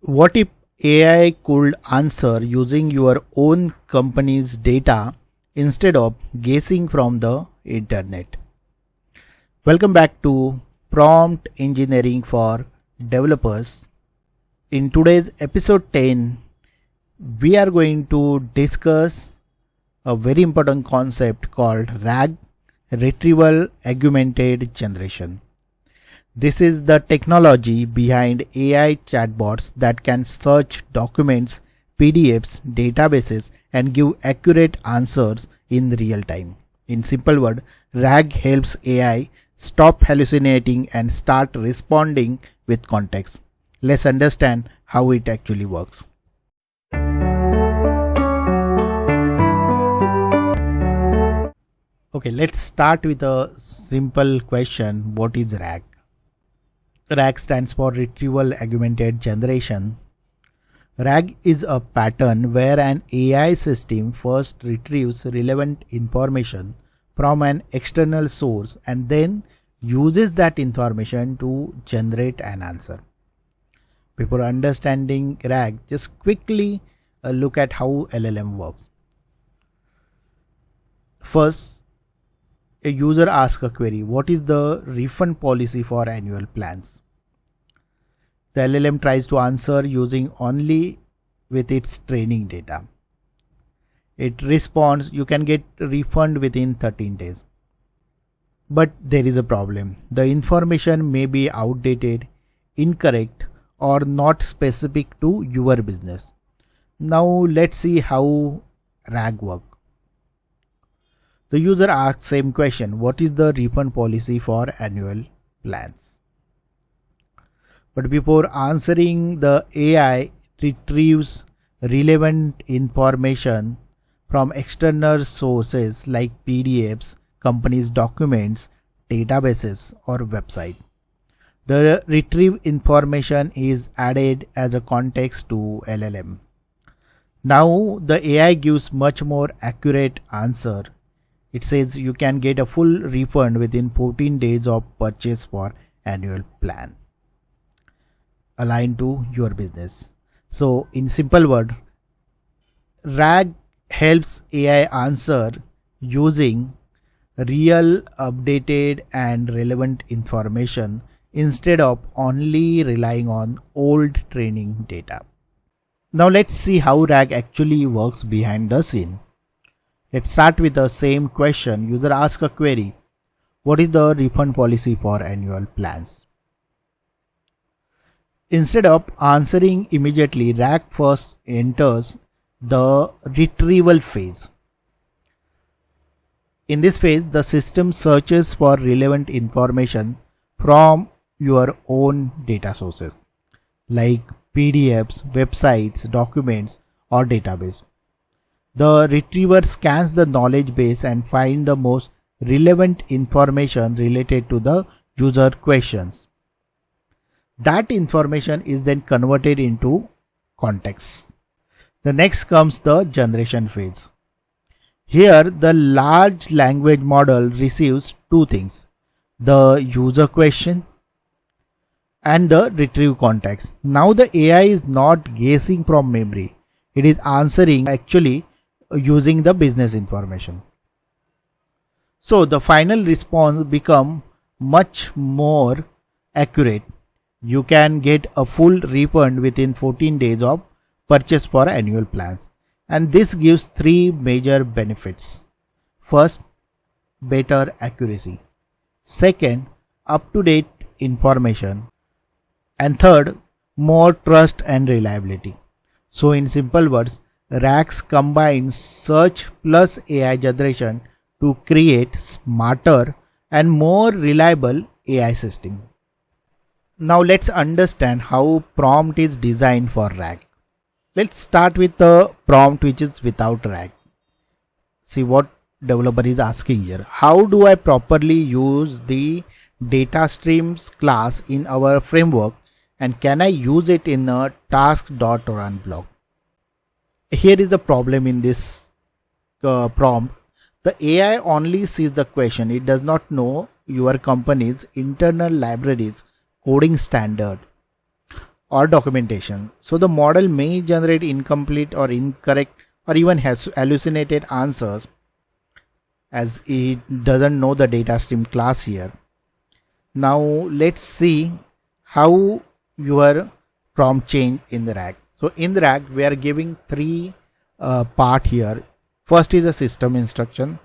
What if AI could answer using your own company's data instead of guessing from the internet? Welcome back to Prompt Engineering for Developers. In today's episode 10, we are going to discuss a very important concept called RAG, Retrieval-Augmented Generation. This is the technology behind AI chatbots that can search documents, PDFs, databases, and give accurate answers in real time. In simple words, RAG helps AI stop hallucinating and start responding with context. Let's understand how it actually works. Okay, let's start with a simple question. What is RAG? RAG stands for Retrieval-Augmented Generation. RAG is a pattern where an AI system first retrieves relevant information from an external source and then uses that information to generate an answer. Before understanding RAG, just quickly look at how LLM works. First, a user asks a query: what is the refund policy for annual plans? The LLM tries to answer using only with its training data. It responds, you can get a refund within 13 days. But there is a problem. The information may be outdated, incorrect, or not specific to your business. Now let's see how RAG works. The user asks same question: what is the refund policy for annual plans? But before answering, the AI retrieves relevant information from external sources like PDFs, companies' documents, databases, or website. The retrieved information is added as a context to LLM. Now the AI gives much more accurate answer. It says you can get a full refund within 14 days of purchase for annual plan aligned to your business. So in simple word, RAG helps AI answer using real, updated and relevant information instead of only relying on old training data. Now let's see how RAG actually works behind the scene. Let's start with the same question. User asks a query: what is the refund policy for annual plans? Instead of answering immediately, RAG first enters the retrieval phase. In this phase, the system searches for relevant information from your own data sources like PDFs, websites, documents, or database. The retriever scans the knowledge base and finds the most relevant information related to the user questions. That information is then converted into context. The next comes the generation phase. Here, the large language model receives two things: the user question and the retrieve context. Now the AI is not guessing from memory. It is answering actually using the business information. So the final response becomes much more accurate. You can get a full refund within 14 days of purchase for annual plans. And this gives three major benefits. First, better accuracy. Second, up-to-date information. And third, more trust and reliability. So in simple words, RAGs combines search plus AI generation to create smarter and more reliable AI system. Now let's understand how prompt is designed for RAG. Let's start with the prompt which is without RAG. See what developer is asking here. How do I properly use the data streams class in our framework, and can I use it in a task.run block? Here is the problem in this prompt. The AI only sees the question. It does not know your company's internal libraries coding standard or documentation. So the model may generate incomplete or incorrect or even has hallucinated answers, as it doesn't know the data stream class here. Now let's see how your prompt change in the RAG. So in the RAG we are giving three part here. First is a system instruction,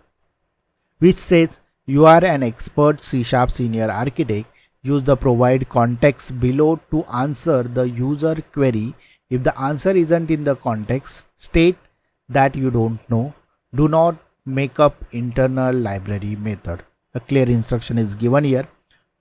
which says you are an expert C# senior architect. Use the provide context below to answer the user query. If the answer isn't in the context, state that you don't know. Do not make up internal library method. A clear instruction is given here.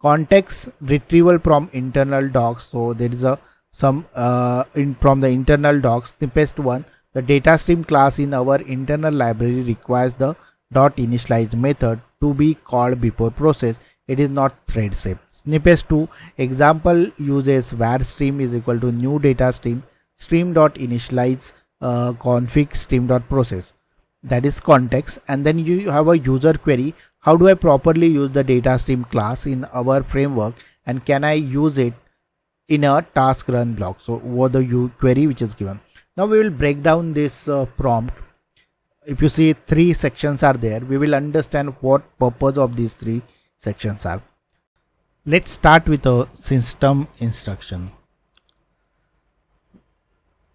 Context retrieval from internal docs. So there is from the internal docs. Snippet 1. The data stream class in our internal library requires the .initialize method to be called before process. It is not thread safe. Snippet 2. Example uses var stream is equal to new data stream stream.initialize config stream.process. That is context. And then you have a user query. How do I properly use the data stream class in our framework, and can I use it in a task run block? So over the query which is given. Now we will break down this prompt. If you see three sections are there, we will understand what purpose of these three sections are. Let's start with a system instruction.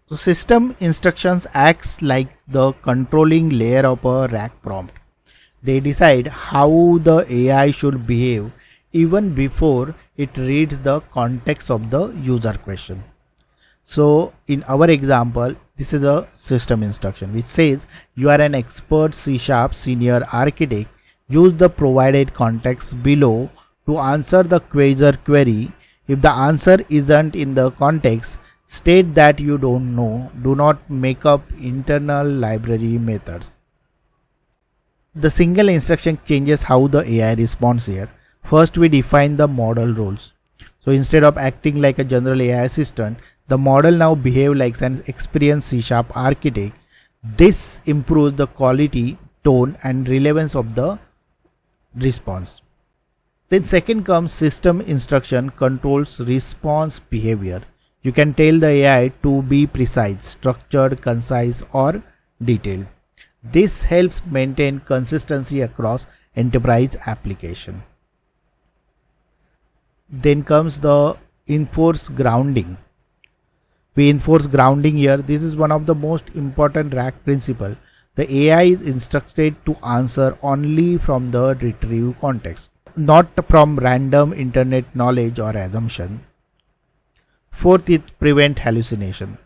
So system instructions acts like the controlling layer of a RAG prompt. They decide how the AI should behave even before it reads the context of the user question. So in our example, this is a system instruction which says you are an expert C# senior architect. Use the provided context below to answer the user query. If the answer isn't in the context, state that you don't know. Do not make up internal library methods. The single instruction changes how the AI responds here. First, we define the model roles. So instead of acting like a general AI assistant, the model now behaves like an experienced C# architect. This improves the quality, tone, and relevance of the response. Then second comes system instruction controls response behavior. You can tell the AI to be precise, structured, concise, or detailed. This helps maintain consistency across enterprise application. Then comes the enforce grounding. We enforce grounding here. This is one of the most important RAG principle. The AI is instructed to answer only from the retrieve context, not from random internet knowledge or assumption. Fourth is prevent hallucination.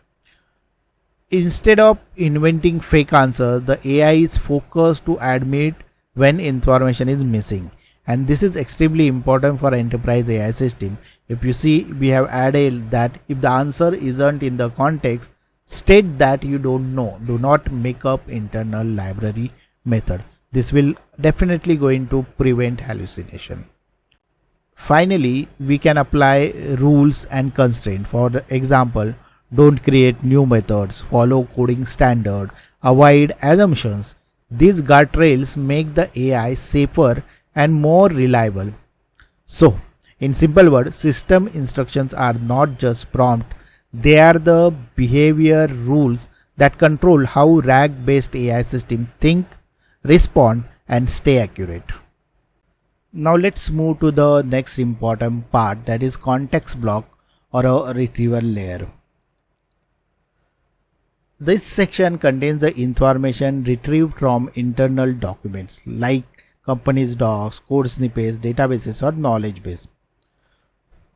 Instead of inventing fake answers, the AI is focused to admit when information is missing. And this is extremely important for enterprise AI system. If you see, we have added that if the answer isn't in the context, state that you don't know. Do not make up internal library method. This will definitely going to prevent hallucination. Finally, we can apply rules and constraints. For example, don't create new methods, follow coding standard, avoid assumptions. These guardrails make the AI safer and more reliable. So, in simple words, system instructions are not just prompt, they are the behavior rules that control how RAG-based AI systems think, respond, and stay accurate. Now let's move to the next important part, that is context block or a retrieval layer. This section contains the information retrieved from internal documents like companies' docs, code snippets, databases, or knowledge base.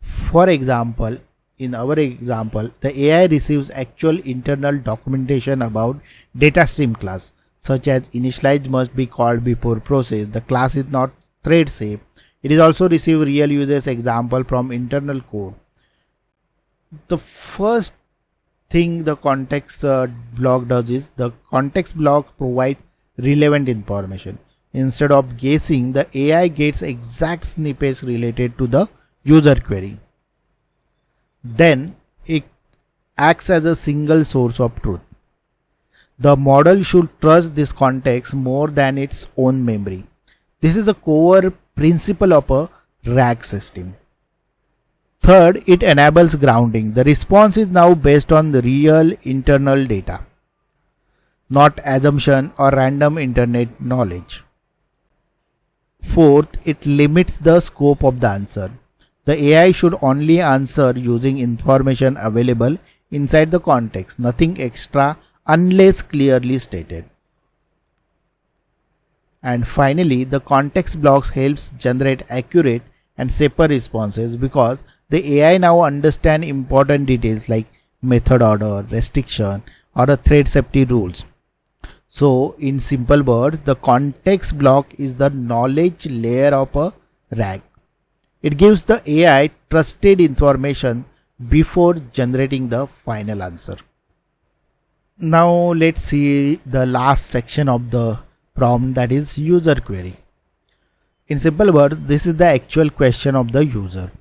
For example, in our example, the AI receives actual internal documentation about data stream class, such as initialize must be called before process. The class is not thread safe. It is also receive real users example from internal code. The first thing the context block does is the context block provides relevant information. Instead of guessing, the AI gets exact snippets related to the user query. Then it acts as a single source of truth. The model should trust this context more than its own memory. This is a core principle of a RAG system. Third, it enables grounding. The response is now based on the real internal data, not assumption or random internet knowledge. Fourth, it limits the scope of the answer. The AI should only answer using information available inside the context, nothing extra unless clearly stated. And finally, the context blocks helps generate accurate and safer responses because the AI now understands important details like method order, restriction, or the thread safety rules. So in simple words, the context block is the knowledge layer of a RAG. It gives the AI trusted information before generating the final answer. Now let's see the last section of the prompt, that is user query. In simple words, this is the actual question of the user.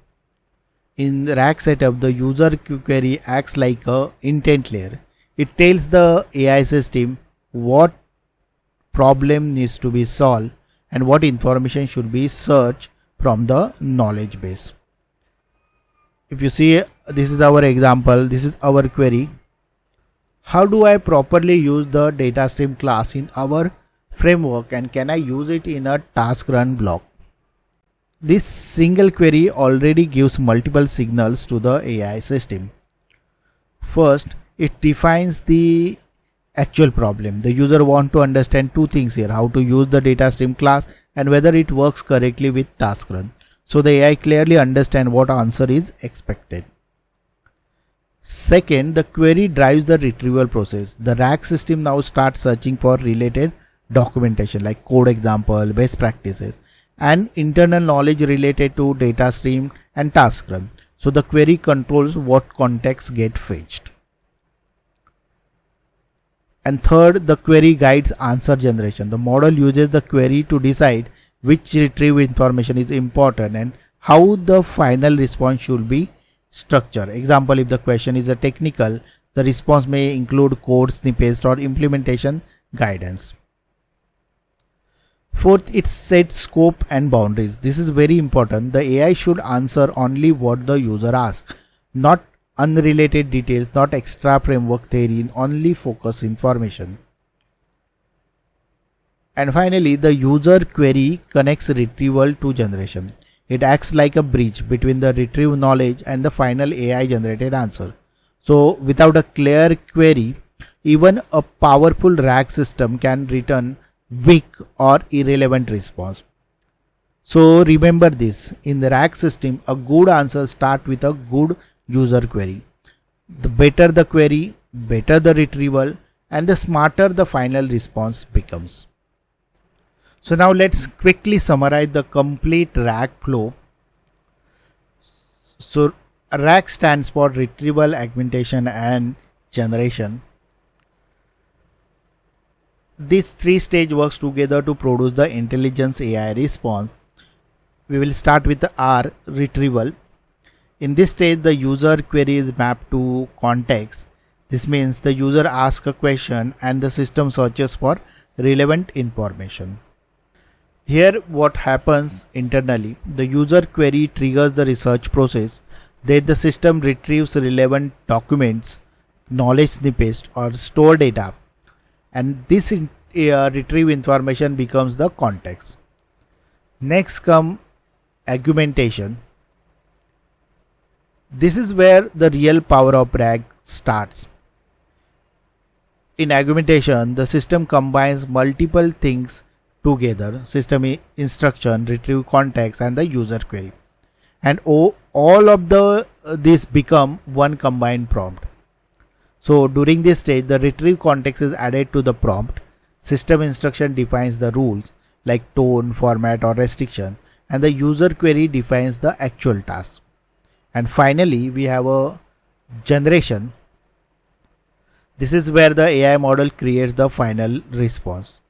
In the RAG setup, the user query acts like a intent layer. It tells the AI system what problem needs to be solved and what information should be searched from the knowledge base. If you see, this is our example, this is our query. How do I properly use the data stream class in our framework, and can I use it in a task run block? This single query already gives multiple signals to the AI system. First, it defines the actual problem. The user wants to understand two things here: how to use the data stream class and whether it works correctly with task run. So the AI clearly understands what answer is expected. Second, the query drives the retrieval process. The RAG system now starts searching for related documentation like code example, best practices, and internal knowledge related to data stream and task run. So the query controls what contexts get fetched. And third, the query guides answer generation. The model uses the query to decide which retrieve information is important and how the final response should be structured. Example, if the question is a technical, the response may include code snippets or implementation guidance. Fourth, it sets scope and boundaries. This is very important. The AI should answer only what the user asks, not unrelated details, not extra framework theory, only focus information. And finally, the user query connects retrieval to generation. It acts like a bridge between the retrieved knowledge and the final AI generated answer. So without a clear query, even a powerful RAG system can return weak or irrelevant response. So remember this, in the RAG system, a good answer starts with a good user query. The better the query, better the retrieval, and the smarter the final response becomes. So now let's quickly summarize the complete RAG flow. So RAG stands for Retrieval, Augmentation and Generation. These three stages works together to produce the intelligence AI response. We will start with the R, retrieval. In this stage, the user query is mapped to context. This means the user asks a question and the system searches for relevant information. Here what happens internally, the user query triggers the research process. Then the system retrieves relevant documents, knowledge snippets or store data, and this retrieve information becomes the context. Next come augmentation. This is where the real power of RAG starts. In augmentation, the system combines multiple things together: system instruction, retrieve context, and the user query, and all of this become one combined prompt. So during this stage, the retrieve context is added to the prompt. System instruction defines the rules like tone, format or restriction, and the user query defines the actual task. And finally, we have a generation. This is where the AI model creates the final response.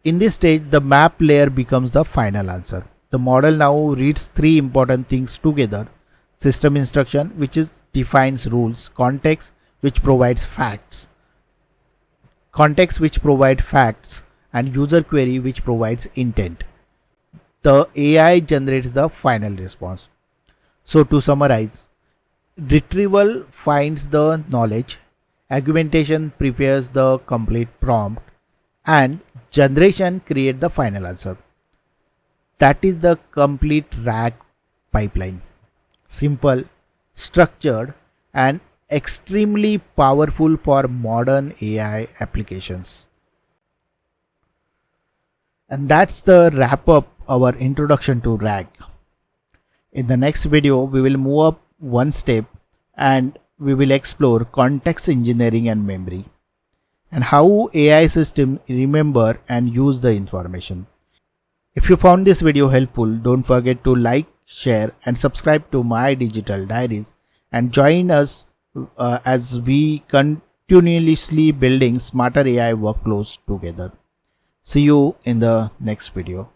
In this stage, the map layer becomes the final answer. The model now reads three important things together: system instruction, which defines rules; context, which provides facts; and user query, which provides intent. The AI generates the final response. So to summarize, retrieval finds the knowledge, augmentation prepares the complete prompt, and generation creates the final answer. That is the complete RAG pipeline. Simple, structured, and extremely powerful for modern AI applications. And that's the wrap up our introduction to RAG. In the next video, we will move up one step and we will explore context engineering and memory, and how AI systems remember and use the information. If you found this video helpful, don't forget to like, share, and subscribe to my digital diaries, and join us as we continuously building smarter AI workflows together. See you in the next video.